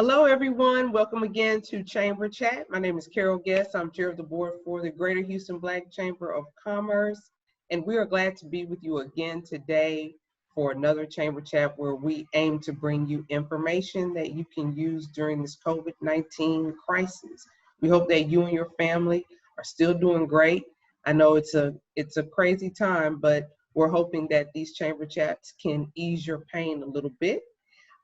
Hello, everyone. Welcome again to Chamber Chat. My name is Carol Guess. I'm chair of the board for the Greater Houston Black Chamber of Commerce, and we are glad to be with you again today for another Chamber Chat where we aim to bring you information that you can use during this COVID-19 crisis. We hope that you and your family are still doing great. I know it's a crazy time, but we're hoping that these Chamber Chats can ease your pain a little bit.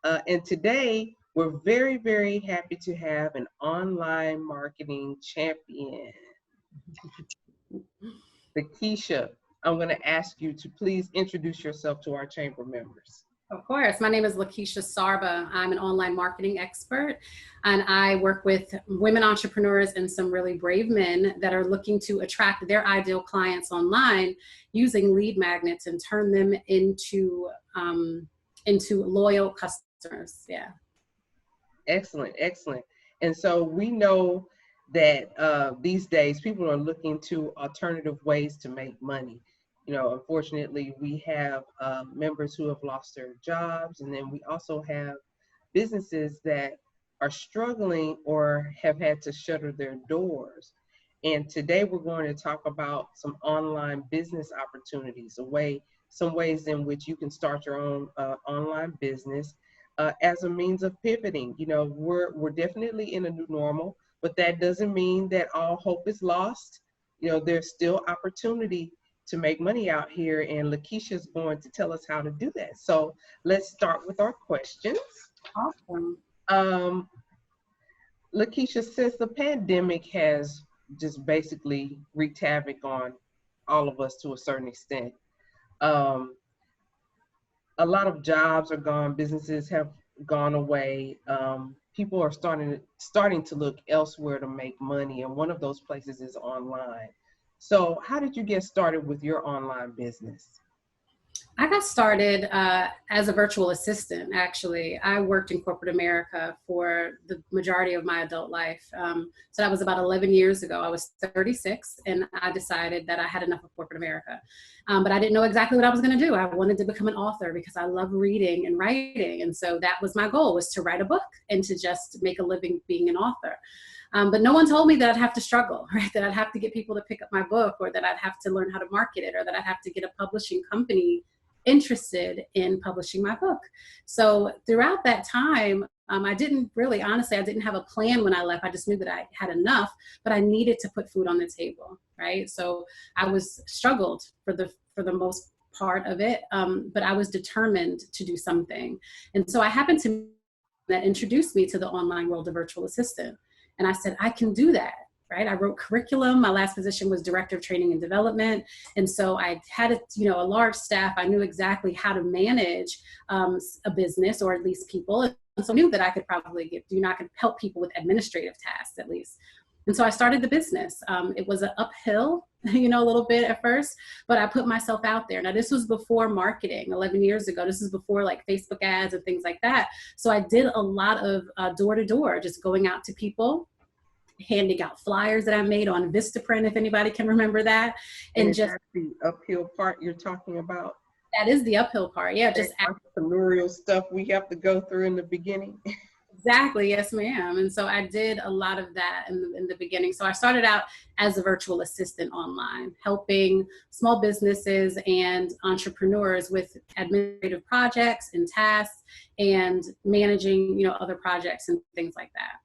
And today, we're very, very happy to have an online marketing champion. Lakeisha, I'm going to ask you to please introduce yourself to our chamber members. Of course. My name is Lakeisha Sabah. I'm an online marketing expert, and I work with women entrepreneurs and some really brave men that are looking to attract their ideal clients online using lead magnets and turn them into loyal customers. Yeah. Excellent, excellent. And so we know that these days people are looking to alternative ways to make money. You know, unfortunately, we have members who have lost their jobs, and then we also have businesses that are struggling or have had to shutter their doors. And today we're going to talk about some online business opportunities, some ways in which you can start your own online business. As a means of pivoting. You know, we're definitely in a new normal, but that doesn't mean that all hope is lost. You know, there's still opportunity to make money out here, and Lakeisha is going to tell us how to do that. So let's start with our questions. Awesome. Lakeisha, since the pandemic has just basically wreaked havoc on all of us to a certain extent, a lot of jobs are gone, businesses have gone away. People are starting to look elsewhere to make money, and one of those places is online. So how did you get started with your online business? I got started as a virtual assistant, actually. I worked in corporate America for the majority of my adult life. So that was about 11 years ago. I was 36, and I decided that I had enough of corporate America. But I didn't know exactly what I was going to do. I wanted to become an author because I love reading and writing. And so that was my goal, was to write a book and to just make a living being an author. But no one told me that I'd have to struggle, right? That I'd have to get people to pick up my book, or that I'd have to learn how to market it, or that I'd have to get a publishing company interested in publishing my book. So throughout that time, I didn't have a plan when I left. I just knew that I had enough, but I needed to put food on the table, right? So I was struggled for the most part of it, but I was determined to do something. And so I happened to that introduced me to the online world of virtual assistant. And I said, I can do that. Right? I wrote curriculum. My last position was director of training and development. And so I had a large staff. I knew exactly how to manage a business, or at least people. And so I knew that I could probably I could help people with administrative tasks at least. And so I started the business. It was an uphill, a little bit at first, but I put myself out there. Now, this was before marketing, 11 years ago. This is before like Facebook ads and things like that. So I did a lot of door-to-door, just going out to people, handing out flyers that I made on Vistaprint, if anybody can remember that. And just the uphill part you're talking about? That is the uphill part. Yeah, just entrepreneurial stuff we have to go through in the beginning. Exactly. Yes, ma'am. And so I did a lot of that in the beginning. So I started out as a virtual assistant online, helping small businesses and entrepreneurs with administrative projects and tasks, and managing, other projects and things like that.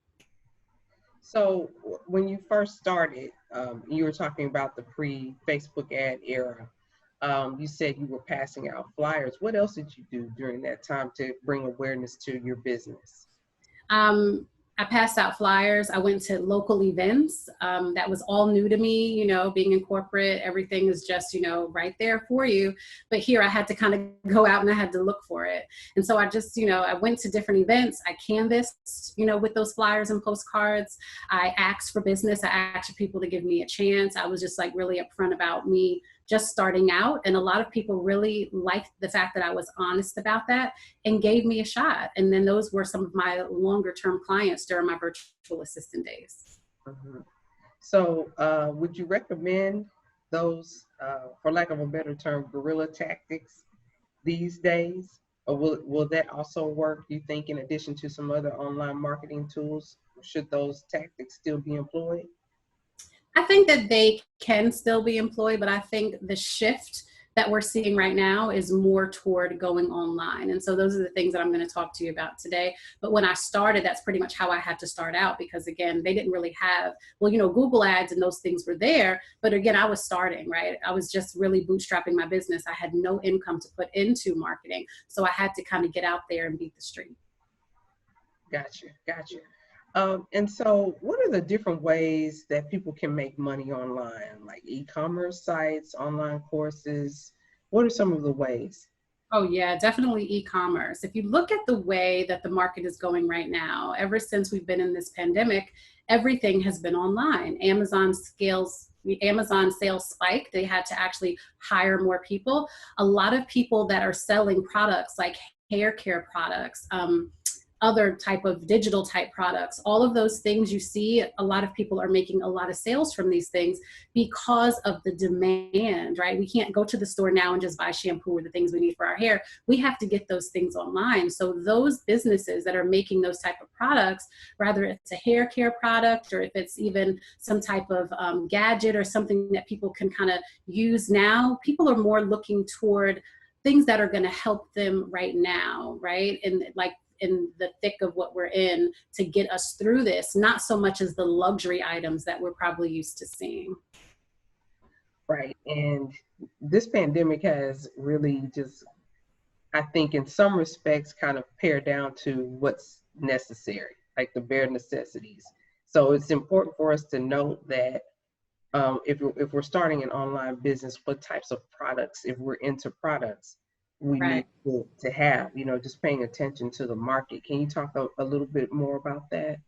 So when you first started, you were talking about the pre-Facebook ad era. You said you were passing out flyers. What else did you do during that time to bring awareness to your business? I passed out flyers. I went to local events. That was all new to me, being in corporate, everything is just, right there for you. But here I had to kind of go out and I had to look for it. And so I just, I went to different events. I canvassed, with those flyers and postcards. I asked for business. I asked for people to give me a chance. I was just like really upfront about me just starting out. And a lot of people really liked the fact that I was honest about that and gave me a shot. And then those were some of my longer term clients during my virtual assistant days. Mm-hmm. So would you recommend those, for lack of a better term, guerrilla tactics these days? Or will that also work, you think, in addition to some other online marketing tools? Should those tactics still be employed? I think that they can still be employed, but I think the shift that we're seeing right now is more toward going online. And so those are the things that I'm going to talk to you about today. But when I started, that's pretty much how I had to start out, because again, they didn't really have, well, Google ads and those things were there. But again, I was starting, right? I was just really bootstrapping my business. I had no income to put into marketing. So I had to kind of get out there and beat the street. Gotcha, gotcha. And so, what are the different ways that people can make money online, like e-commerce sites, online courses? What are some of the ways? Oh yeah, definitely e-commerce. If you look at the way that the market is going right now, ever since we've been in this pandemic, everything has been online. Amazon sales spiked. They had to actually hire more people. A lot of people that are selling products like hair care products, other type of digital type products, all of those things you see, a lot of people are making a lot of sales from these things because of the demand, right? We can't go to the store now and just buy shampoo or the things we need for our hair. We have to get those things online. So those businesses that are making those type of products, whether it's a hair care product or if it's even some type of gadget or something that people can kind of use now, people are more looking toward things that are going to help them right now, right? And like in the thick of what we're in to get us through this, not so much as the luxury items that we're probably used to seeing. Right. And this pandemic has really just, I think, in some respects, kind of pared down to what's necessary, like the bare necessities. So it's important for us to note that if we're starting an online business, what types of products, if we're into products, we Right. need to have, just paying attention to the market. Can you talk a little bit more about that?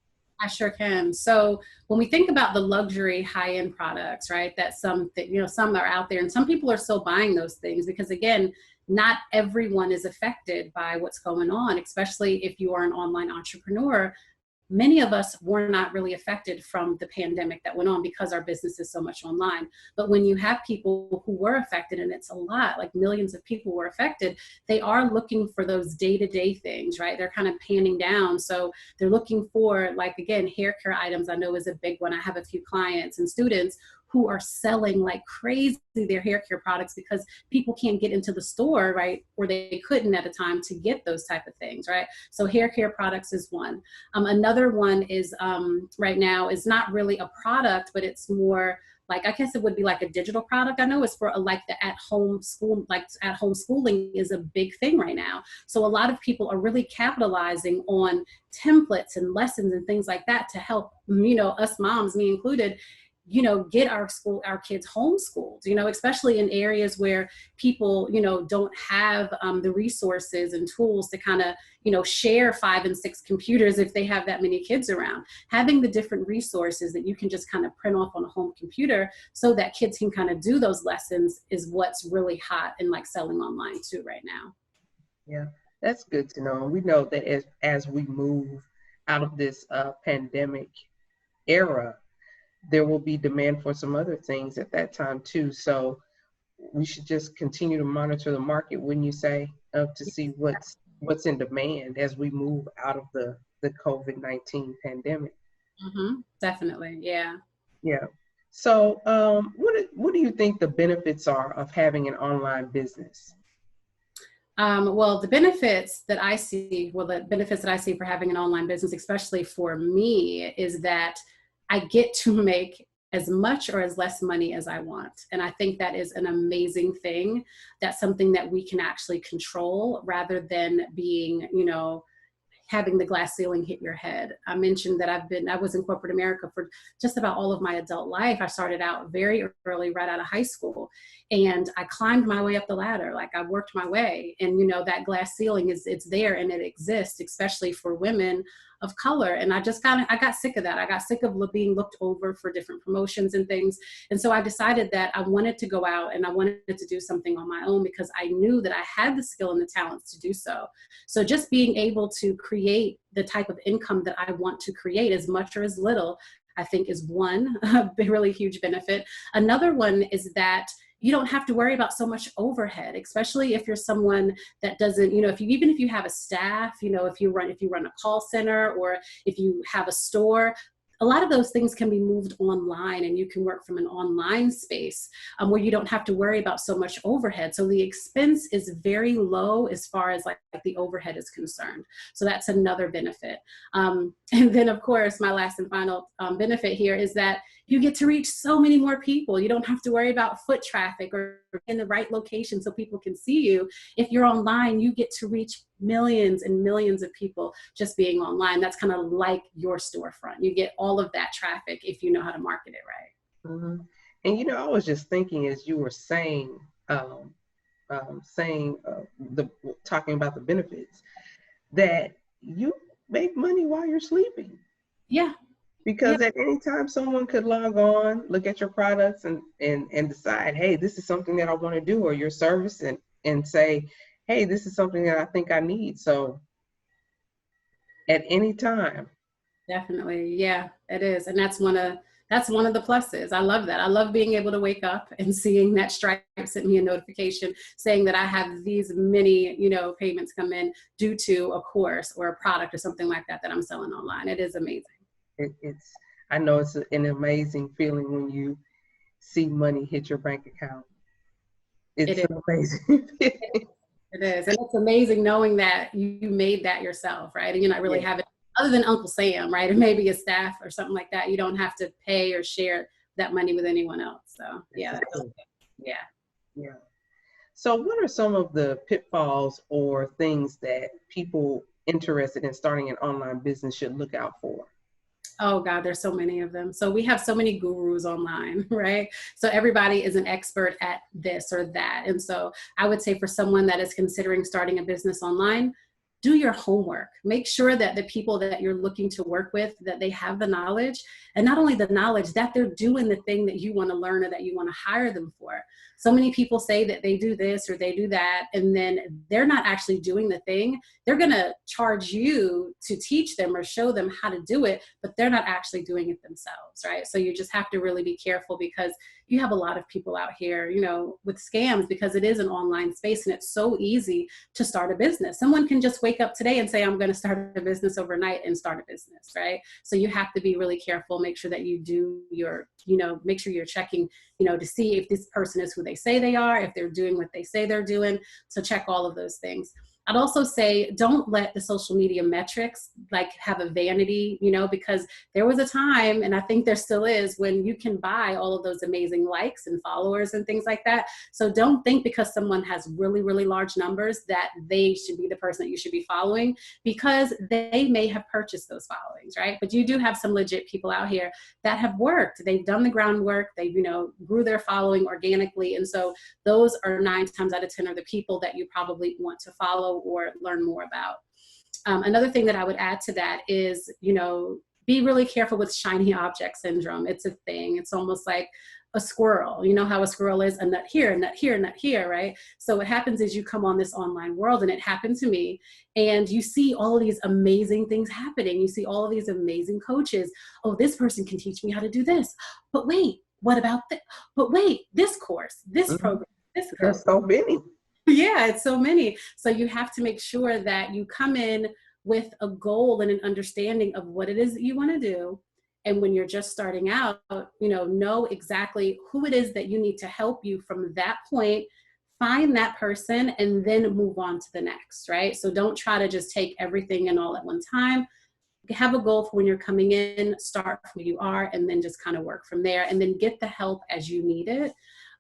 I sure can. So when we think about the luxury high-end products, right, that some are out there and some people are still buying those things because again, not everyone is affected by what's going on, especially if you are an online entrepreneur. Many of us were not really affected from the pandemic that went on because our business is so much online. But when you have people who were affected, and it's a lot, like millions of people were affected, they are looking for those day-to-day things, right? They're kind of panning down. So they're looking for, like, again, hair care items I know is a big one. I have a few clients and students who are selling like crazy their hair care products because people can't get into the store, right? Or they couldn't at a time to get those type of things, right? So hair care products is one. Another one is right now is not really a product, but it's more like, I guess it would be like a digital product. I know it's for like the at-home school, like at-home schooling is a big thing right now. So a lot of people are really capitalizing on templates and lessons and things like that to help, us moms, me included, get our kids homeschooled, especially in areas where people, don't have the resources and tools to kind of, share 5 and 6 computers if they have that many kids around. Having the different resources that you can just kind of print off on a home computer so that kids can kind of do those lessons is what's really hot and like selling online too right now. Yeah, that's good to know. And we know that as we move out of this pandemic era, there will be demand for some other things at that time too. So we should just continue to monitor the market, wouldn't you say, to see what's in demand as we move out of the COVID-19 pandemic. Definitely, yeah. Yeah. So what do you think the benefits are of having an online business? Well, the benefits that I see for having an online business, especially for me, is that I get to make as much or as less money as I want. And I think that is an amazing thing. That's something that we can actually control rather than being, having the glass ceiling hit your head. I mentioned that I was in corporate America for just about all of my adult life. I started out very early, right out of high school, and I climbed my way up the ladder. Like I worked my way, and that glass ceiling it's there and it exists, especially for women of color. And I got sick of that. I got sick of being looked over for different promotions and things. And so I decided that I wanted to go out and I wanted to do something on my own because I knew that I had the skill and the talents to do so. So just being able to create the type of income that I want to create, as much or as little, I think is one really huge benefit. Another one is that you don't have to worry about so much overhead, especially if you're someone that doesn't, even if you have a staff, if you run a call center, or if you have a store, a lot of those things can be moved online, and you can work from an online space where you don't have to worry about so much overhead. So the expense is very low as far as like the overhead is concerned. So that's another benefit. And then of course, my last and final benefit here is that you get to reach so many more people. You don't have to worry about foot traffic or in the right location so people can see you. If you're online, you get to reach millions and millions of people just being online. That's kind of like your storefront. You get all of that traffic if you know how to market it right. Mm-hmm. And I was just thinking as you were saying, talking about the benefits, that you make money while you're sleeping. Yeah. Because at any time someone could log on, look at your products and decide, hey, this is something that I want to do, or your service, and say, hey, this is something that I think I need. So at any time. Definitely. Yeah, it is. And that's one of the pluses. I love that. I love being able to wake up and seeing that Stripe sent me a notification saying that I have these many, payments come in due to a course or a product or something like that I'm selling online. It is amazing. I know it's an amazing feeling when you see money hit your bank account. It's an amazing feeling. It is. And it's amazing knowing that you made that yourself, right? And you're not really having, other than Uncle Sam, right? And maybe a staff or something like that, you don't have to pay or share that money with anyone else. So yeah. Yeah. So what are some of the pitfalls or things that people interested in starting an online business should look out for? Oh God, there's so many of them. So we have so many gurus online, right? So everybody is an expert at this or that. And so I would say for someone that is considering starting a business online, do your homework. Make sure that the people that you're looking to work with, that they have the knowledge, and not only the knowledge, that they're doing the thing that you want to learn or that you want to hire them for. So many people say that they do this or they do that, and then they're not actually doing the thing. They're going to charge you to teach them or show them how to do it, but they're not actually doing it themselves, right? So you just have to really be careful, because you have a lot of people out here, with scams, because it is an online space and it's so easy to start a business. Someone can just wake up today and say, I'm going to start a business overnight and start a business, right? So you have to be really careful, make sure that you do your, make sure you're checking, to see if this person is who they say they are, if they're doing what they say they're doing. So check all of those things. I'd also say don't let the social media metrics have a vanity, because there was a time, and I think there still is, when you can buy all of those amazing likes and followers and things like that. So don't think because someone has really, really large numbers that they should be the person that you should be following, because they may have purchased those followings, right? But you do have some legit people out here that have worked. They've done the groundwork. They've, grew their following organically. And so those are 9 times out of 10 are the people that you probably want to follow or learn more about. Another thing that I would add to that is, be really careful with shiny object syndrome. It's a thing. It's almost like a squirrel. You know how a squirrel is, a nut here, a nut here, a nut here, right? So what happens is you come on this online world, and it happened to me, and you see all of these amazing things happening. You see all of these amazing coaches. Oh, this person can teach me how to do this. But wait, what about this? But wait, this course, this program, this coach. There's so many. Yeah, it's so many. So you have to make sure that you come in with a goal and an understanding of what it is that you want to do. And when you're just starting out, know exactly who it is that you need to help you from that point, find that person, and then move on to the next, right? So don't try to just take everything in all at one time. Have a goal for when you're coming in, start from where you are, and then just kind of work from there, and then get the help as you need it.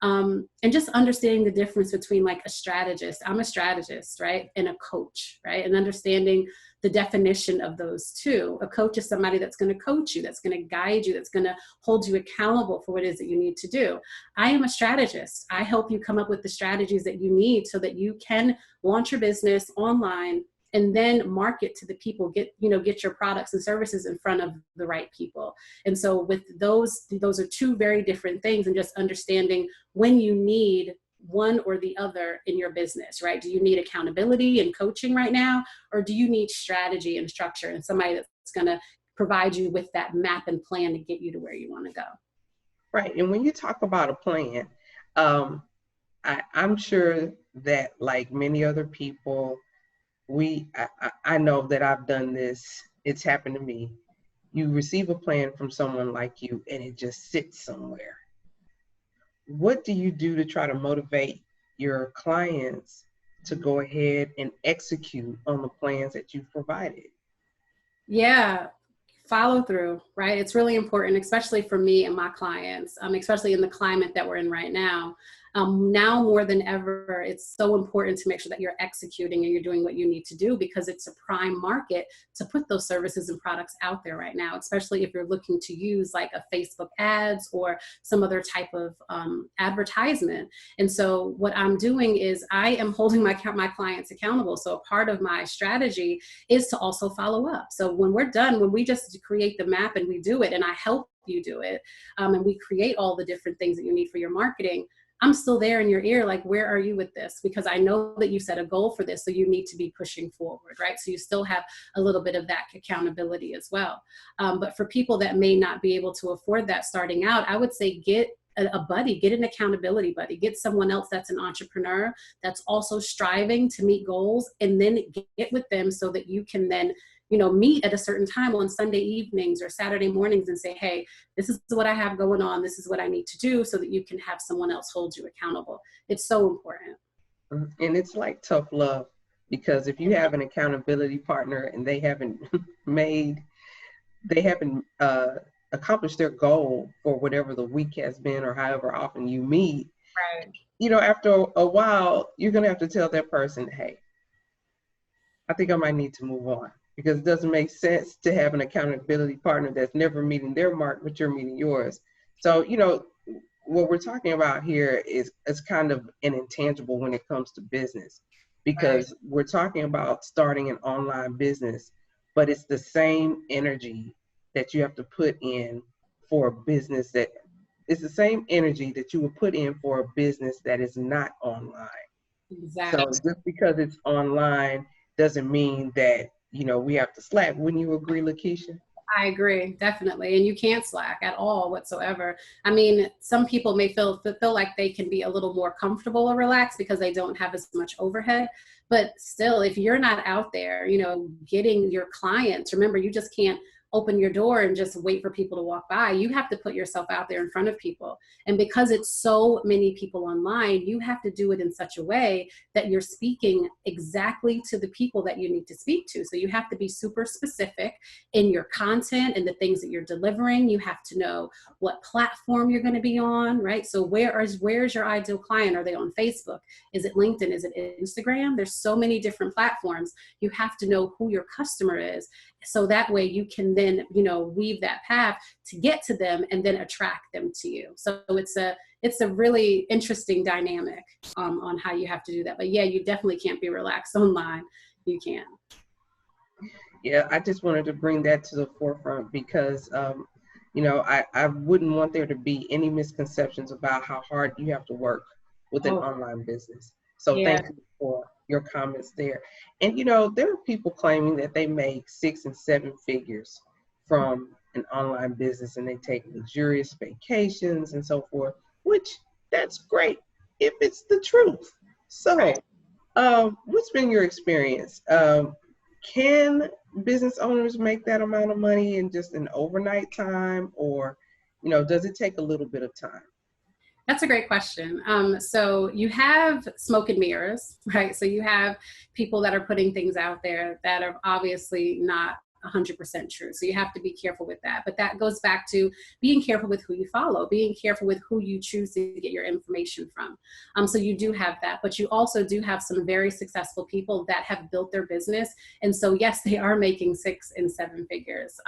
And just understanding the difference between a strategist, I'm a strategist, right? And a coach, right? And understanding the definition of those two. A coach is somebody that's going to coach you, that's going to guide you, that's going to hold you accountable for what it is that you need to do. I am a strategist. I help you come up with the strategies that you need so that you can launch your business online and then market to the people, get your products and services in front of the right people. And so with those are two very different things, and just understanding when you need one or the other in your business, right? Do you need accountability and coaching right now, or do you need strategy and structure and somebody that's going to provide you with that map and plan to get you to where you want to go? Right. And when you talk about a plan, I'm sure that like many other people, I know that I've done this. It's happened to me. You receive a plan from someone like you and it just sits somewhere. What do you do to try to motivate your clients to go ahead and execute on the plans that you've provided? Yeah, follow through, right? It's really important, especially for me and my clients, especially in the climate that we're in right now. Now more than ever, it's so important to make sure that you're executing and you're doing what you need to do, because it's a prime market to put those services and products out there right now, especially if you're looking to use like a Facebook ads or some other type of advertisement. And so what I'm doing is I am holding my clients accountable. So a part of my strategy is to also follow up. So when we're done, when we just create the map and we do it and I help you do it, and we create all the different things that you need for your marketing, I'm still there in your ear, like, where are you with this? Because I know that you set a goal for this, so you need to be pushing forward, right? So you still have a little bit of that accountability as well. But for people that may not be able to afford that starting out, I would say get a buddy, get an accountability buddy, get someone else that's an entrepreneur, that's also striving to meet goals, and then get with them so that you can then, meet at a certain time on Sunday evenings or Saturday mornings and say, hey, this is what I have going on. This is what I need to do, so that you can have someone else hold you accountable. It's so important. And it's like tough love, because if you have an accountability partner and they haven't accomplished their goal for whatever the week has been or however often you meet, Right. After a while, you're going to have to tell that person, hey, I think I might need to move on, because it doesn't make sense to have an accountability partner that's never meeting their mark, but you're meeting yours. So, what we're talking about here is kind of an intangible when it comes to business, because Right. we're talking about starting an online business, but it's the same energy that you have to put in for a business that it's the same energy that you would put in for a business that is not online. So Exactly. just because it's online doesn't mean that, we have to slack. Wouldn't you agree, Lakeisha? I agree, definitely. And you can't slack at all whatsoever. I mean, some people may feel like they can be a little more comfortable or relaxed because they don't have as much overhead. But still, if you're not out there, getting your clients, remember, you just can't open your door and just wait for people to walk by. You have to put yourself out there in front of people. And because it's so many people online, you have to do it in such a way that you're speaking exactly to the people that you need to speak to. So you have to be super specific in your content and the things that you're delivering. You have to know what platform you're going to be on, right? So where's your ideal client? Are they on Facebook? Is it LinkedIn? Is it Instagram? There's so many different platforms. You have to know who your customer is, so that way you can then, weave that path to get to them and then attract them to you. So it's a really interesting dynamic on how you have to do that. But yeah, you definitely can't be relaxed online. You can't. Yeah, I just wanted to bring that to the forefront because, I wouldn't want there to be any misconceptions about how hard you have to work with an Oh, online business. So yeah. thank you for your comments there. And, there are people claiming that they make 6 and 7 figures from an online business, and they take luxurious vacations and so forth, which that's great if it's the truth. So, Right. what's been your experience? Can business owners make that amount of money in just an overnight time, or, does it take a little bit of time? That's a great question. So you have smoke and mirrors, right? So you have people that are putting things out there that are obviously not 100% true. So you have to be careful with that. But that goes back to being careful with who you follow, being careful with who you choose to get your information from. So you do have that, but you also do have some very successful people that have built their business. And so, yes, they are making 6 and 7 figures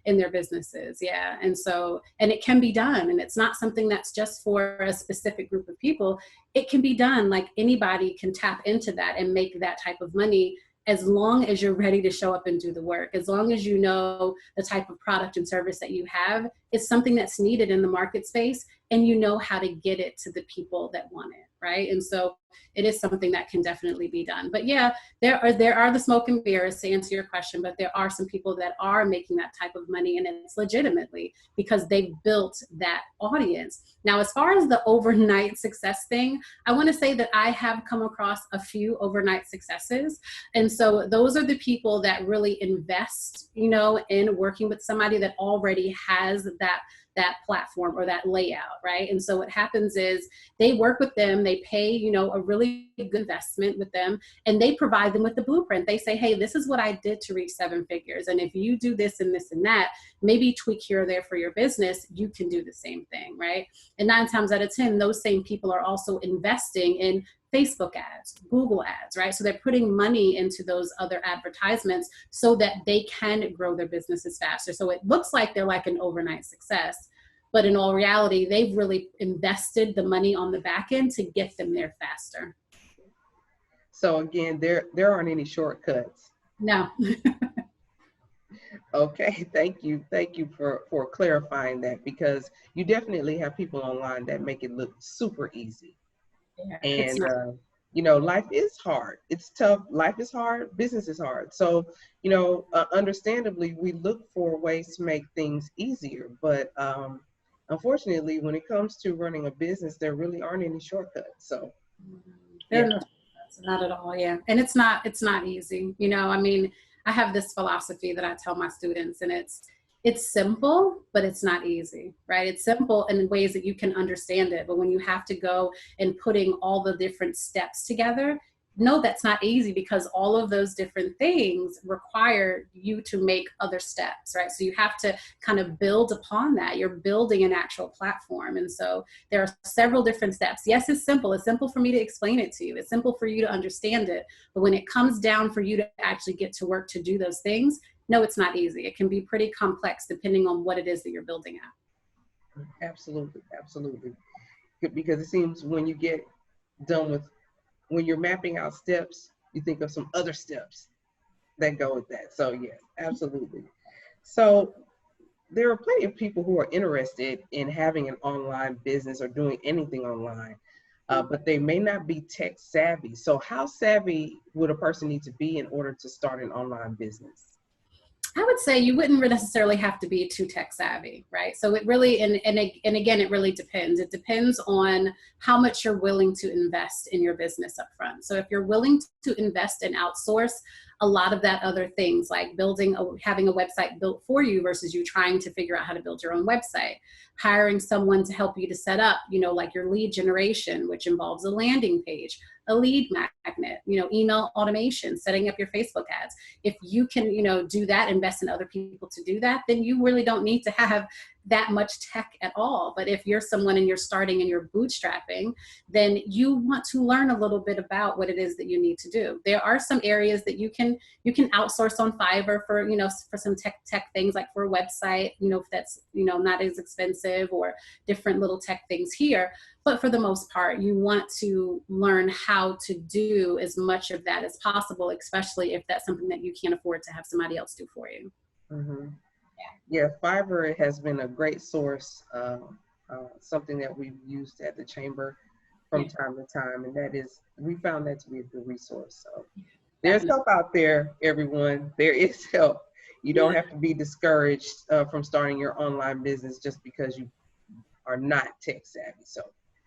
in their businesses. Yeah. And it can be done. And it's not something that's just for a specific group of people. It can be done. Like, anybody can tap into that and make that type of money, as long as you're ready to show up and do the work, as long as you know the type of product and service that you have is something that's needed in the market space, and you know how to get it to the people that want it. right? And so it is something that can definitely be done. But yeah, there are the smoke and mirrors, to answer your question, but there are some people that are making that type of money, and it's legitimately because they've built that audience. Now, as far as the overnight success thing, I want to say that I have come across a few overnight successes. And so those are the people that really invest, in working with somebody that already has that platform or that layout, right? And so what happens is they work with them, they pay, a really good investment with them, and they provide them with the blueprint. They say, hey, this is what I did to reach 7 figures. And if you do this and this and that, maybe tweak here or there for your business, you can do the same thing, right? And 9 times out of 10, those same people are also investing in Facebook ads, Google ads, right? So they're putting money into those other advertisements so that they can grow their businesses faster. So it looks like they're like an overnight success, but in all reality, they've really invested the money on the back end to get them there faster. So again, there aren't any shortcuts. No. Okay, thank you for clarifying that, because you definitely have people online that make it look super easy. Yeah, And life is hard. It's tough. Life is hard. Business is hard. So understandably, we look for ways to make things easier. But unfortunately, when it comes to running a business, there really aren't any shortcuts. So there are no shortcuts, not at all. Yeah, and it's not easy. I mean, I have this philosophy that I tell my students, and it's simple, but it's not easy, right? It's simple in ways that you can understand it, but when you have to go and putting all the different steps together, no, that's not easy, because all of those different things require you to make other steps, right? So you have to kind of build upon that. You're building an actual platform. And so there are several different steps. Yes, it's simple. It's simple for me to explain it to you. It's simple for you to understand it. But when it comes down for you to actually get to work to do those things, no, it's not easy. It can be pretty complex depending on what it is that you're building at. Absolutely. Because it seems when you get done when you're mapping out steps, you think of some other steps that go with that. So yes, absolutely. So there are plenty of people who are interested in having an online business or doing anything online, but they may not be tech savvy. So how savvy would a person need to be in order to start an online business? I would say you wouldn't necessarily have to be too tech savvy, right? So it really, and again, it really depends. It depends on how much you're willing to invest in your business up front. So if you're willing to invest and outsource a lot of that other things, like having a website built for you versus you trying to figure out how to build your own website, hiring someone to help you to set up, like your lead generation, which involves a landing page, a lead magnet, email automation, setting up your Facebook ads. If you can, do that, invest in other people to do that, then you really don't need to have that much tech at all. But if you're someone and you're starting and you're bootstrapping, then you want to learn a little bit about what it is that you need to do. There are some areas that you can outsource on Fiverr for, for some tech things, like for a website, if that's, not as expensive, or different little tech things here. But for the most part, you want to learn how to do as much of that as possible, especially if that's something that you can't afford to have somebody else do for you. Mm-hmm. Yeah, Fiverr has been a great source, something that we've used at the chamber from time to time, and we found that to be a good resource. So there's help out there, everyone. There is help. You don't have to be discouraged from starting your online business just because you are not tech savvy. So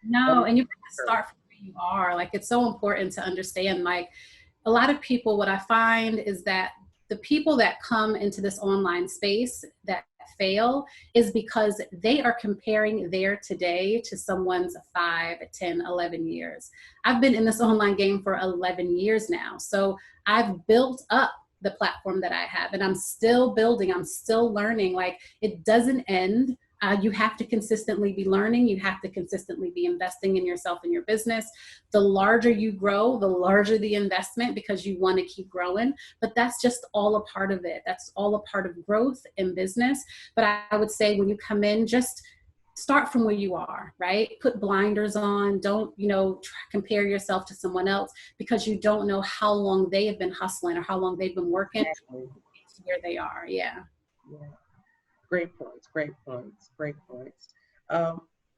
no, and you have to start from where you are. Like, it's so important to understand, like, a lot of people, what I find is that the people that come into this online space that fail is because they are comparing their today to someone's 5, 10, 11 years. I've been in this online game for 11 years now. So I've built up the platform that I have, and I'm still building, I'm still learning. Like, it doesn't end. You have to consistently be learning. You have to consistently be investing in yourself and your business. The larger you grow, the larger the investment, because you want to keep growing. But that's just all a part of it. That's all a part of growth in business. But I would say when you come in, just start from where you are, right? Put blinders on. Don't, compare yourself to someone else, because you don't know how long they have been hustling or how long they've been working to get to where they are. Yeah. Great points.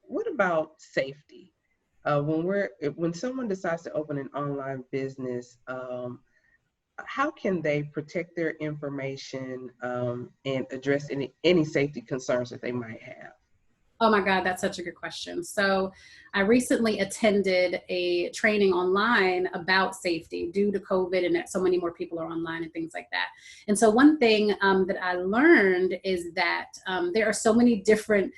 What about safety? when someone decides to open an online business, how can they protect their information and address any safety concerns that they might have? Oh my God, that's such a good question. So I recently attended a training online about safety due to COVID, and that so many more people are online and things like that. And so one thing that I learned is that there are so many different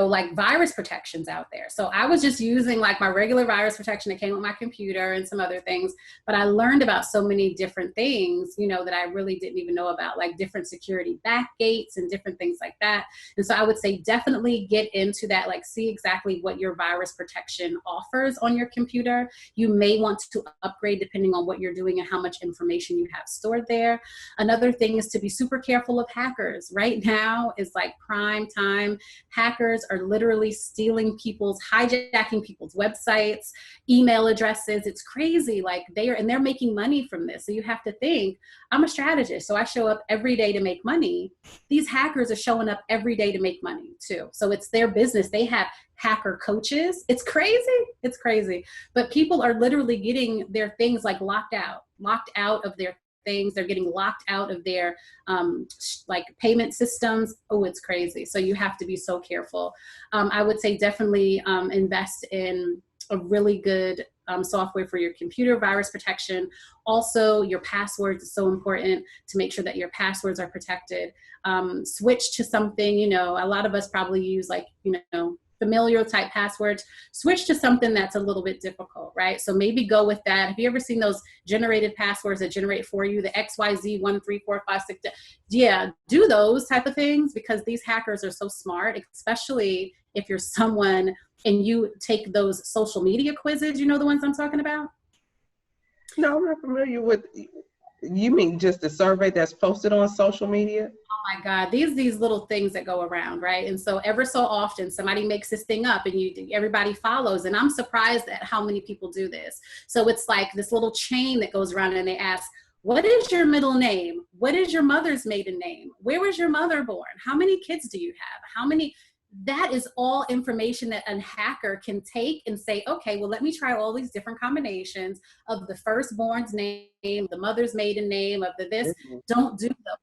like virus protections out there. So I was just using like my regular virus protection that came with my computer and some other things, but I learned about so many different things, that I really didn't even know about, like different security back gates and different things like that. And so I would say definitely get into that, like see exactly what your virus protection offers on your computer. You may want to upgrade depending on what you're doing and how much information you have stored there. Another thing is to be super careful of hackers. Right now is like prime time. Hackers are literally stealing hijacking people's websites, email addresses. It's crazy. Like they're making money from this. So you have to think, I'm a strategist, so I show up every day to make money. These hackers are showing up every day to make money too. So it's their business. They have hacker coaches. It's crazy. It's crazy. But people are literally getting their things like locked out of their things. They're getting locked out of their like payment systems. Oh, it's crazy. So you have to be so careful. I would say definitely invest in a really good software for your computer virus protection. Also, your passwords is so important to make sure that your passwords are protected. Switch to something, a lot of us probably use like, familiar type passwords. Switch to something that's a little bit difficult, right? So maybe go with that. Have you ever seen those generated passwords that generate for you, the XYZ 13456? Yeah, do those type of things, because these hackers are so smart, especially if you're someone and you take those social media quizzes, the ones I'm talking about? No, I'm not familiar with. You mean just the survey that's posted on social media? Oh my God, these little things that go around, right? And so ever so often somebody makes this thing up and everybody follows, and I'm surprised at how many people do this. So it's like this little chain that goes around, and they ask, what is your middle name? What is your mother's maiden name? Where was your mother born? How many kids do you have? That is all information that a hacker can take and say, okay, well, let me try all these different combinations of the firstborn's name, the mother's maiden name, of the this. Don't do those.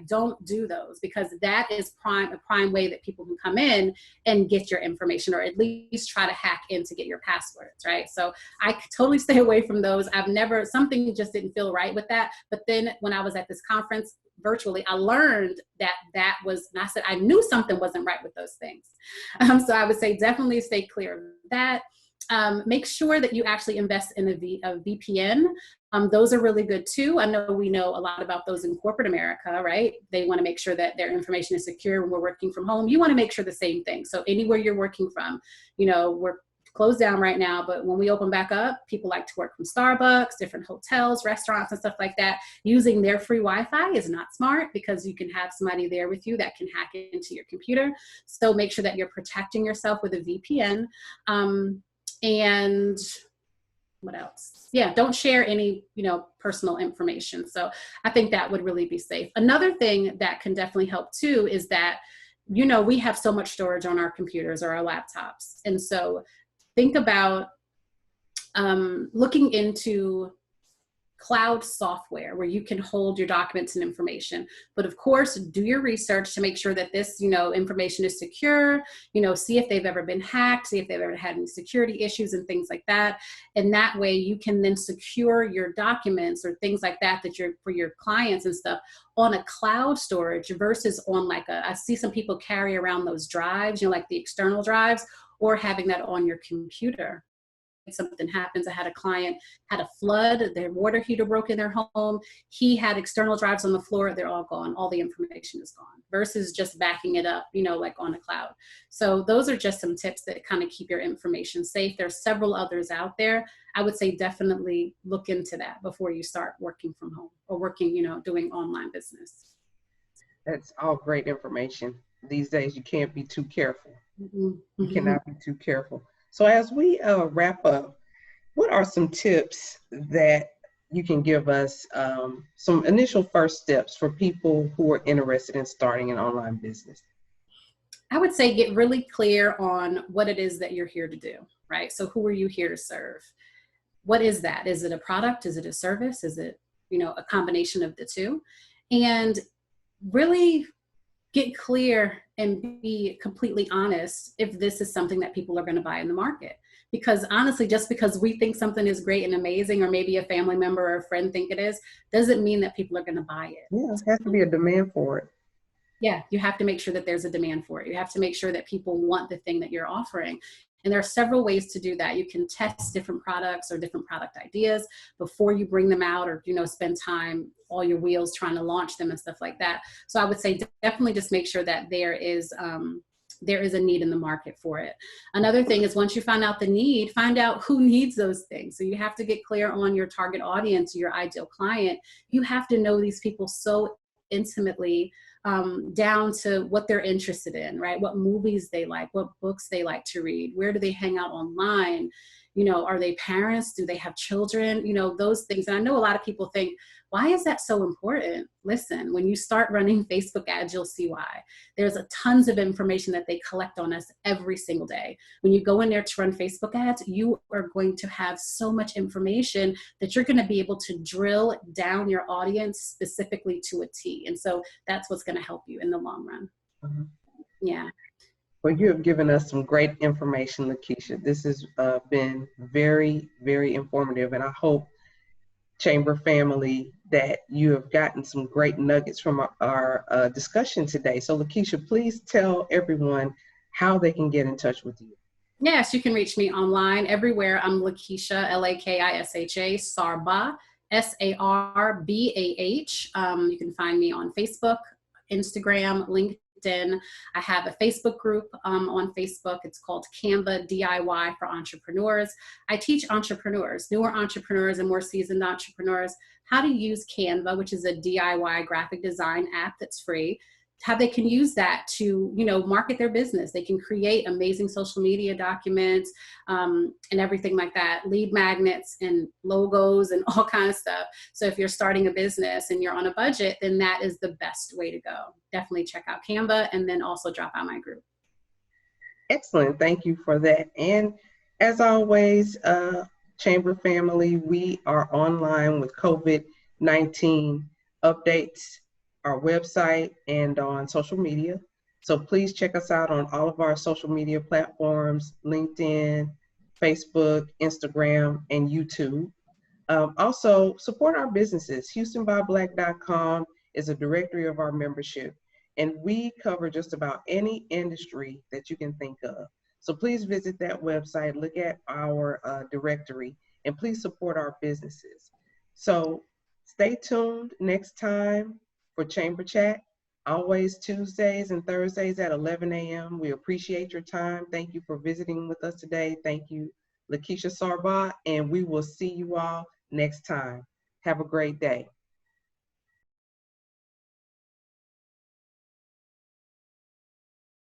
Don't do those, because that is a prime way that people can come in and get your information, or at least try to hack in to get your passwords, right? So I totally stay away from those. Something just didn't feel right with that. But then when I was at this conference virtually, I learned that was, and I said, I knew something wasn't right with those things. So I would say definitely stay clear of that. Make sure that you actually invest in a VPN. Those are really good too. I know we know a lot about those in corporate America, right? They want to make sure that their information is secure when we're working from home. You want to make sure the same thing. So anywhere you're working from, we're closed down right now, but when we open back up, people like to work from Starbucks, different hotels, restaurants, and stuff like that. Using their free Wi-Fi is not smart, because you can have somebody there with you that can hack into your computer. So make sure that you're protecting yourself with a VPN. And what else? Yeah, don't share any, personal information. So I think that would really be safe. Another thing that can definitely help too is that, we have so much storage on our computers or our laptops. And so think about looking into cloud software where you can hold your documents and information. But of course, do your research to make sure that this, information is secure, see if they've ever been hacked, see if they've ever had any security issues and things like that. And that way you can then secure your documents or things like that for your clients and stuff on a cloud storage versus on I see some people carry around those drives, like the external drives, or having that on your computer. Something happens. I had a client had a flood, their water heater broke in their home. He had external drives on the floor. They're all gone. All the information is gone, versus just backing it up, like on a cloud. So those are just some tips that kind of keep your information safe. There's several others out there. I would say definitely look into that before you start working from home or working, doing online business. That's all great information. These days, you can't be too careful. Mm-hmm. You cannot be too careful. So as we wrap up, what are some tips that you can give us, some initial first steps for people who are interested in starting an online business? I would say get really clear on what it is that you're here to do, right? So who are you here to serve? What is that? Is it a product? Is it a service? Is it, a combination of the two? And really get clear and be completely honest if this is something that people are going to buy in the market. Because honestly, just because we think something is great and amazing, or maybe a family member or a friend think it is, doesn't mean that people are going to buy it. Yeah, it has to be a demand for it. Yeah, you have to make sure that there's a demand for it. You have to make sure that people want the thing that you're offering. And there are several ways to do that. You can test different products or different product ideas before you bring them out, or, spend time, all your wheels trying to launch them and stuff like that. So I would say definitely just make sure that there is a need in the market for it. Another thing is, once you find out the need, find out who needs those things. So you have to get clear on your target audience, your ideal client. You have to know these people so intimately, down to what they're interested in, right? What movies they like, what books they like to read, where do they hang out online? Are they parents? Do they have children? Those things. And I know a lot of people think, why is that so important? Listen, when you start running Facebook ads, you'll see why. There's a tons of information that they collect on us every single day. When you go in there to run Facebook ads, you are going to have so much information that you're going to be able to drill down your audience specifically to a T. And so that's what's going to help you in the long run. Mm-hmm. Yeah. Well, you have given us some great information, Lakeisha. This has been very, very informative, and I hope, Chamber family, that you have gotten some great nuggets from our discussion today. So, Lakeisha, please tell everyone how they can get in touch with you. Yes, you can reach me online everywhere. I'm Lakeisha, Lakisha, Sarbah, Sarbah. You can find me on Facebook, Instagram, LinkedIn. I have a Facebook group on Facebook. It's called Canva DIY for Entrepreneurs. I teach entrepreneurs, newer entrepreneurs and more seasoned entrepreneurs, how to use Canva, which is a DIY graphic design app that's free, how they can use that to, market their business. They can create amazing social media documents and everything like that, lead magnets and logos and all kinds of stuff. So if you're starting a business and you're on a budget, then that is the best way to go. Definitely check out Canva, and then also drop out my group. Excellent. Thank you for that. And as always, Chamber family, we are online with COVID-19 updates, our website, and on social media. So please check us out on all of our social media platforms: LinkedIn, Facebook, Instagram, and YouTube. Also, support our businesses. HoustonByBlack.com is a directory of our membership, and we cover just about any industry that you can think of. So please visit that website, look at our directory, and please support our businesses. So stay tuned next time for Chamber Chat, always Tuesdays and Thursdays at 11 a.m. We appreciate your time. Thank you for visiting with us today. Thank you, Lakeisha Sarbah, and we will see you all next time. Have a great day.